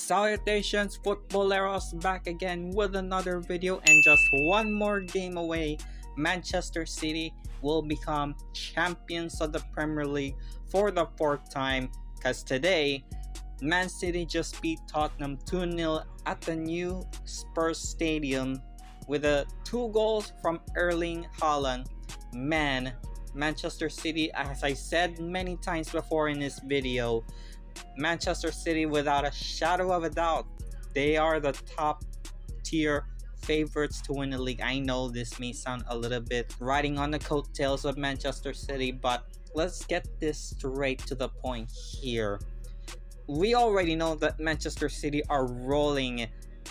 Salutations, Futboleros, back again with another video, and just one more game away, Manchester City will become champions of the Premier League for the fourth time, because today Man City just beat Tottenham 2-0 at the new Spurs stadium with 2 goals from Erling Haaland. Man, Manchester City, as I said many times before in this video, Manchester City, without a shadow of a doubt, they are the top tier favorites to win the league. I know this may sound a little bit riding on the coattails of Manchester City, but let's get this straight to the point here. We already know that Manchester City are rolling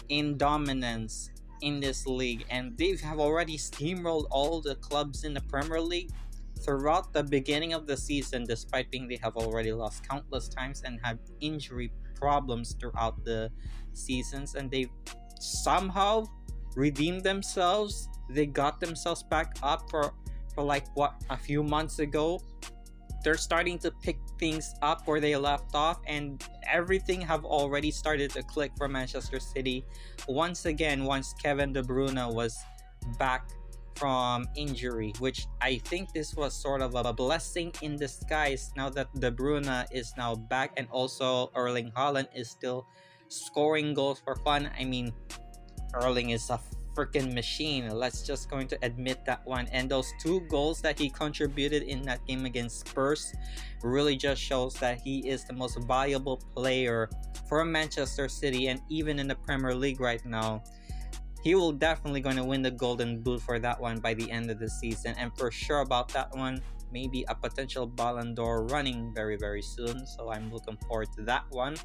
in dominance in this league, and they have already steamrolled all the clubs in the Premier League throughout the beginning of the season, despite being they have already lost countless times and had injury problems throughout the seasons, and they somehow redeemed themselves. They got themselves back up for like a few months ago. They're starting to pick things up where they left off, and everything have already started to click for Manchester City once again once Kevin De Bruyne was back from injury, which I think this was sort of a blessing in disguise now that De Bruyne is now back, and also Erling Haaland is still scoring goals for fun. I mean, Erling is a freaking machine. Let's just going to admit that one. And those 2 goals that he contributed in that game against Spurs really just shows that he is the most valuable player for Manchester City, and even in the Premier League right now. He will definitely going to win the Golden Boot for that one by the end of the season, and for sure about that one, maybe a potential Ballon d'Or running very soon. So I'm looking forward to that one.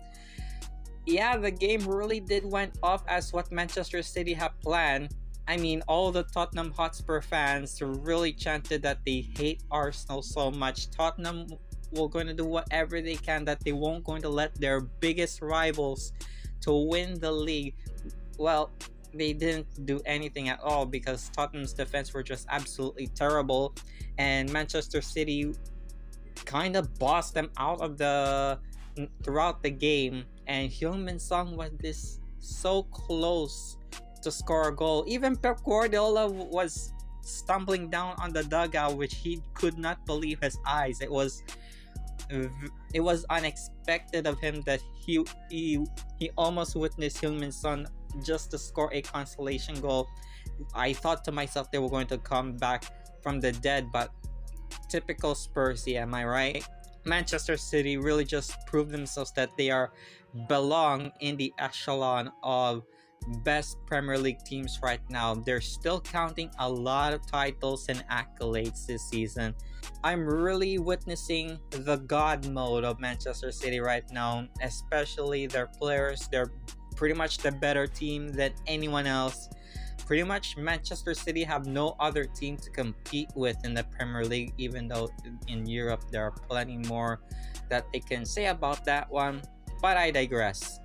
Yeah, the game really did went off as what Manchester City have planned. I mean, all the Tottenham Hotspur fans really chanted that they hate Arsenal so much. Tottenham will going to do whatever they can, that they won't going to let their biggest rivals to win the league. Well, they didn't do anything at all, because Tottenham's defense were just absolutely terrible, and Manchester City kind of bossed them out of throughout the game. And Heung-Min was this so close to score a goal. Even Pep Guardiola was stumbling down on the dugout, which he could not believe his eyes. It was unexpected of him that he almost witnessed Heung-Min just to score a consolation goal. I thought to myself they were going to come back from the dead, but typical Spurs, yeah, am I right? Manchester City really just proved themselves that they belong in the echelon of best Premier League teams right now. They're still counting a lot of titles and accolades this season. I'm really witnessing the God mode of Manchester City right now, especially their players. They're pretty much the better team than anyone else. Pretty much Manchester City have no other team to compete with in the Premier League, even though in Europe there are plenty more that they can say about that one, but I digress.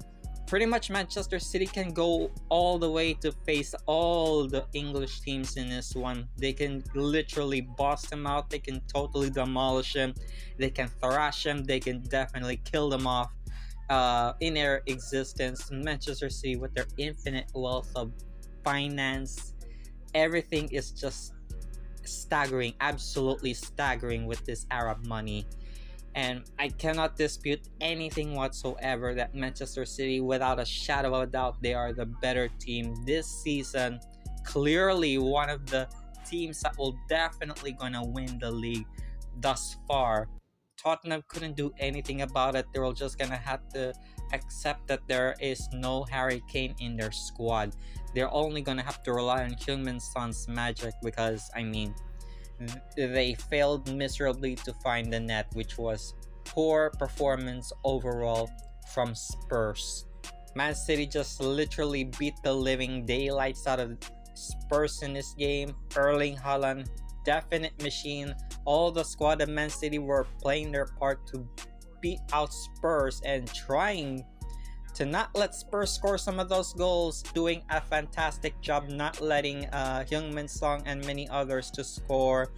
Pretty much Manchester City can go all the way to face all the English teams in this one. They can literally boss them out. They can totally demolish them. They can thrash them. They can definitely kill them off in their existence. Manchester City, with their infinite wealth of finance, everything is just staggering, absolutely staggering with this Arab money. And I cannot dispute anything whatsoever that Manchester City, without a shadow of a doubt, they are the better team this season. Clearly one of the teams that will definitely gonna win the league thus far. Tottenham couldn't do anything about it. They were just gonna have to accept that there is no Harry Kane in their squad. They're only gonna have to rely on Heung-Min's magic, because I mean, they failed miserably to find the net, which was poor performance overall from Spurs. Man City just literally beat the living daylights out of Spurs in this game. Erling Haaland, definite machine. All the squad of Man City were playing their part to beat out Spurs and trying to not let Spurs score some of those goals, doing a fantastic job not letting Heung-Min and many others to score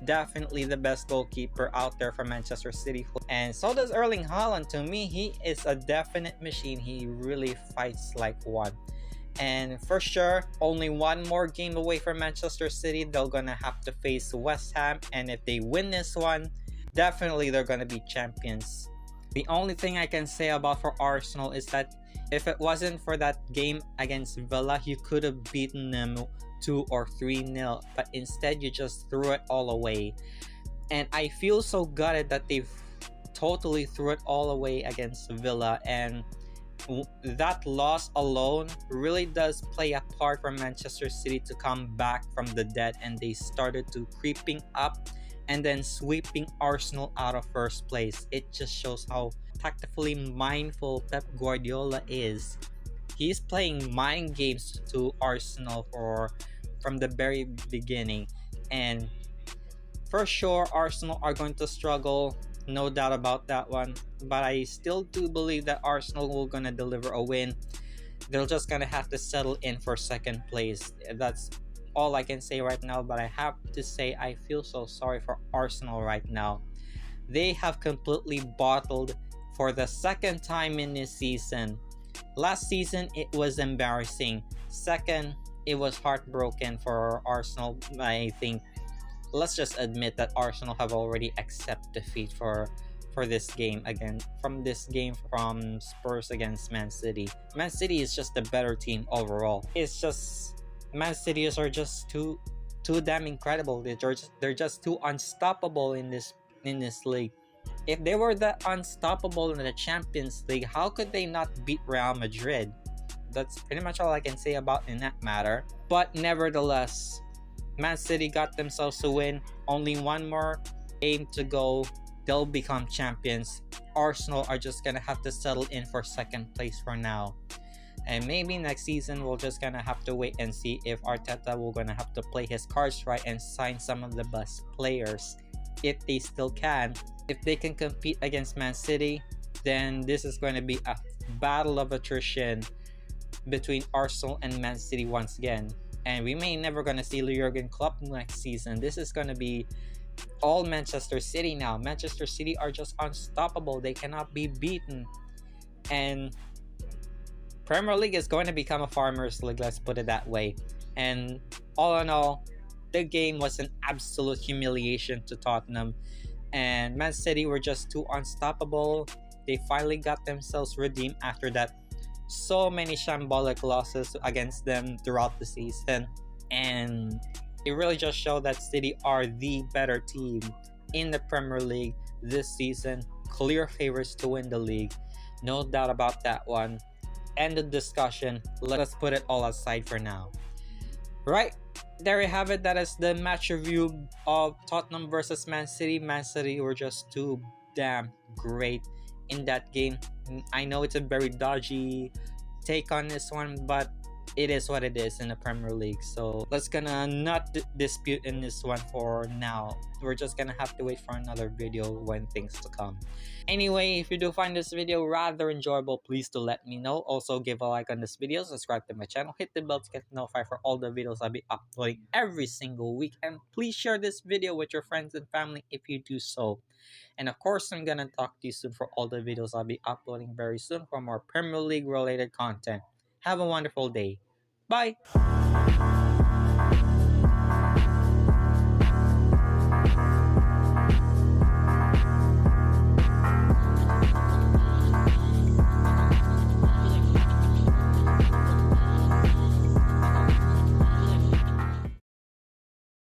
definitely the best goalkeeper out there for Manchester City. And so does Erling Haaland. To me, he is a definite machine. He really fights like one. And for sure, only one more game away from Manchester City. They're gonna have to face West Ham, and if they win this one, definitely they're gonna be champions. The only thing I can say about for Arsenal is that if it wasn't for that game against Villa, you could have beaten them 2 or 3-0, but instead you just threw it all away. And I feel so gutted that they've totally threw it all away against Villa, and that loss alone really does play a part for Manchester City to come back from the dead, and they started to creeping up and then sweeping Arsenal out of first place. It just shows how tactically mindful Pep Guardiola is. He's playing mind games to Arsenal from the very beginning, and for sure Arsenal are going to struggle, no doubt about that one. But I still do believe that Arsenal will gonna deliver a win. They're just gonna have to settle in for second place. That's all I can say right now. But I have to say I feel so sorry for Arsenal right now. They have completely bottled for the second time in this season. Last season it was embarrassing. Second, it was heartbroken for Arsenal. I think let's just admit that Arsenal have already accepted defeat for this game again, from Spurs against Man City. Man City is just a better team overall. It's just Man City are just too damn incredible. They're just too unstoppable in this league. If they were that unstoppable in the Champions League, how could they not beat Real Madrid? That's pretty much all I can say about in that matter. But nevertheless, Man City got themselves a win. Only one more game to go. They'll become champions. Arsenal are just gonna have to settle in for second place for now. And maybe next season we'll just gonna have to wait and see if Arteta will gonna have to play his cards right and sign some of the best players. If they still can. If they can compete against Man City, then this is going to be a battle of attrition between Arsenal and Man City once again. And we may never gonna see Jurgen Klopp next season. This is gonna be all Manchester City now. Manchester City are just unstoppable. They cannot be beaten. And Premier League is going to become a farmers league, let's put it that way. And all in all, the game was an absolute humiliation to Tottenham. And Man City were just too unstoppable. They finally got themselves redeemed after that. So many shambolic losses against them throughout the season, and it really just showed that City are the better team in the Premier League this season. Clear favorites to win the league, no doubt about that one. End of discussion. Let us put it all aside for now. Right, there you have it. That is the match review of Tottenham versus Man City. Man City were just too damn great in that game. I know it's a very dodgy take on this one, but it is what it is in the Premier League. So let's gonna not dispute in this one for now. We're just gonna have to wait for another video when things to come. Anyway, if you do find this video rather enjoyable, please do let me know. Also, give a like on this video, subscribe to my channel, hit the bell to get notified for all the videos I'll be uploading every single week, and please share this video with your friends and family if you do so. And of course, I'm gonna talk to you soon for all the videos I'll be uploading very soon for more Premier League related content. Have a wonderful day. Bye!